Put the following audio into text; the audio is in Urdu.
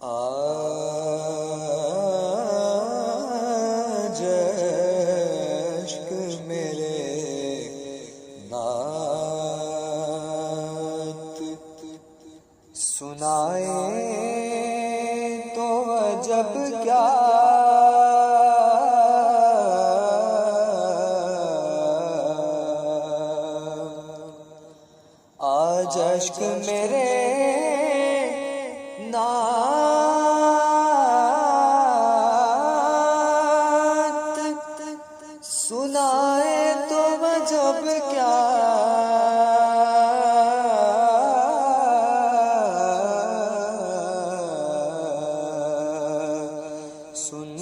آج اشک میرے نعت سنائے تو عجب کیا، آج اشک میرے نعت سنائے تو عجب کیا، سن